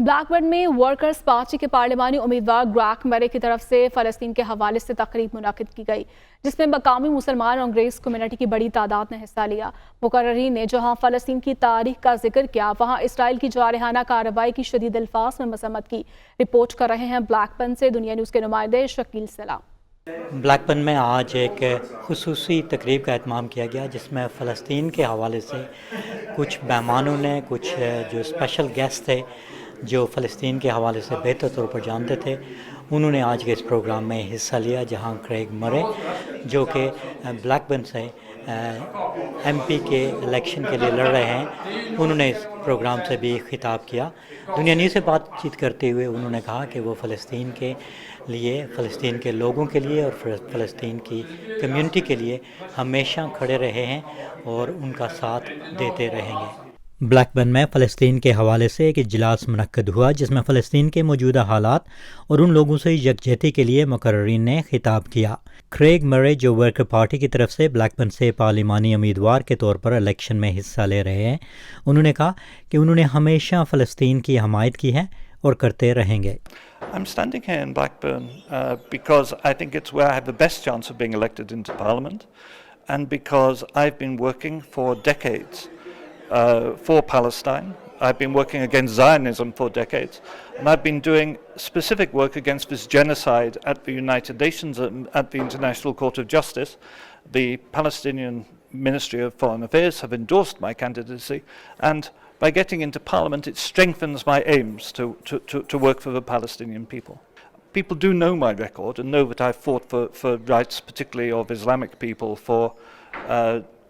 Blackburn में workers party के पार्लिमानी उम्मीदवार ग्रैक मरे की तरफ से फ़लस्तीन के हवाले से तकरीब मुनाकिद की गई, जिसमें मकामी मुसलमान और अंग्रेज़ कम्युनिटी की बड़ी तादाद ने हिस्सा लिया। मुकर्रीन ने जहां फ़लस्तीन की तारीख का जिक्र किया, वहां इसराइल की जारहाना कार्रवाई की शदीद अल्फाज में मजम्मत की। रिपोर्ट कर रहे हैं ब्लैकबर्न से दुनिया न्यूज़ के नुमाइंदे शकील सलाम। ब्लैकबर्न में आज एक खुसूसी तकरीब का एहतमाम किया गया, जिसमें फ़लस्तीन के हवाले से कुछ मेहमानों ने, कुछ जो स्पेशल गेस्ट थे जो फ़लस्तीन के हवाले से बेहतर तौर पर जानते थे, उन्होंने आज के इस प्रोग्राम में हिस्सा लिया। जहां क्रेग मरे जो कि ब्लैकबर्न से एमपी के इलेक्शन के लिए लड़ रहे हैं, उन्होंने इस प्रोग्राम से भी खिताब किया। दुनिया न्यूज़ से बातचीत करते हुए उन्होंने कहा कि वो फ़लस्तीन के लिए, फ़लस्तीन के लोगों के लिए और फ़लस्तीन की कम्युनिटी के लिए हमेशा खड़े रहे हैं और उनका साथ देते रहेंगे। ब्लैकबर्न में फ़लस्तीन के हवाले से एक इजलास मुनक्कद हुआ, जिसमें फ़लस्तीन के मौजूदा हालात और उन लोगों से यकजहती के लिए मुकर्रीन ने खिताब किया। क्रेग मरे जो वर्कर पार्टी की तरफ से ब्लैकबर्न से पार्लिमानी उम्मीदवार के तौर पर इलेक्शन में हिस्सा ले रहे हैं, उन्होंने कहा कि उन्होंने हमेशा फ़लस्तीन की हमायत की है और करते रहेंगे। I'm standing here in Blackburn because I think it's where I have the best chance of being elected into Parliament, and because I've been working for decades for Palestine. I've been working against Zionism for decades, and I've been doing specific work against this genocide at the United Nations and at the International Court of Justice. The Palestinian Ministry of Foreign Affairs have endorsed my candidacy, and by getting into Parliament, it strengthens my aims to work for the Palestinian people. People do know my record and know that I've fought for rights, particularly of Islamic people, for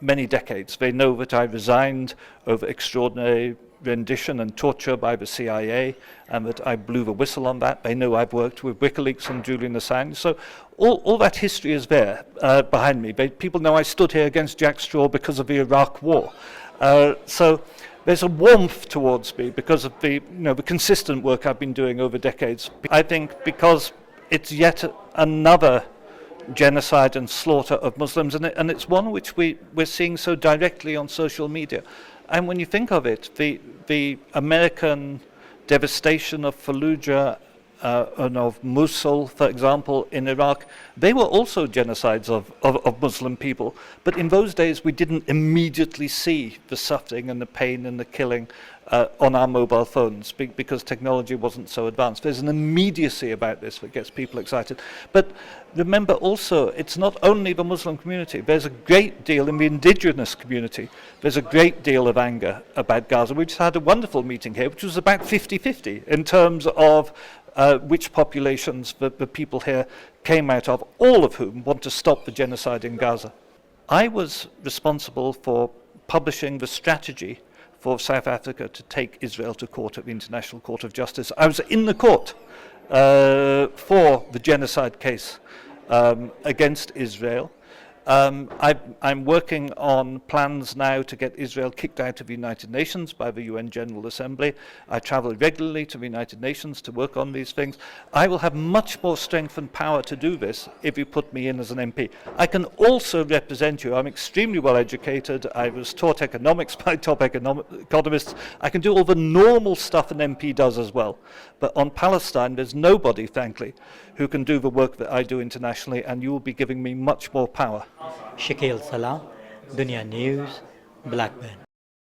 many decades. They know that I resigned over extraordinary rendition and torture by the CIA, and that I blew the whistle on that. They know I've worked with WikiLeaks and Julian Assange. So all that history is there behind me. People know I stood here against Jack Straw because of the Iraq War. So there's a warmth towards me because of the consistent work I've been doing over decades. I think because it's yet another genocide and slaughter of Muslims, and it's one which we're seeing so directly on social media. And when you think of it, the American devastation of Fallujah and of Mosul, for example, in Iraq, they were also genocides of Muslim people. But in those days, we didn't immediately see the suffering and the pain and the killing on our mobile phones because technology wasn't so advanced. There's an immediacy about this that gets people excited. But remember also, it's not only the Muslim community. There's a great deal in the indigenous community. There's a great deal of anger about Gaza. We just had a wonderful meeting here, which was about 50-50 in terms of which populations the people here came out of, all of whom want to stop the genocide in Gaza. I was responsible for publishing the strategy for South Africa to take Israel to court at the International Court of Justice. I was in the court for the genocide case against Israel. I'm working on plans now to get Israel kicked out of the United Nations by the UN General Assembly. I travel regularly to the United Nations to work on these things. I will have much more strength and power to do this if you put me in as an MP. I can also represent you. I'm extremely well educated. I was taught economics by top economists. I can do all the normal stuff an MP does as well. But on Palestine, there's nobody, frankly, who can do the work that I do internationally, and you will be giving me much more power. Shakeel सलाम, दुनिया news, Blackburn.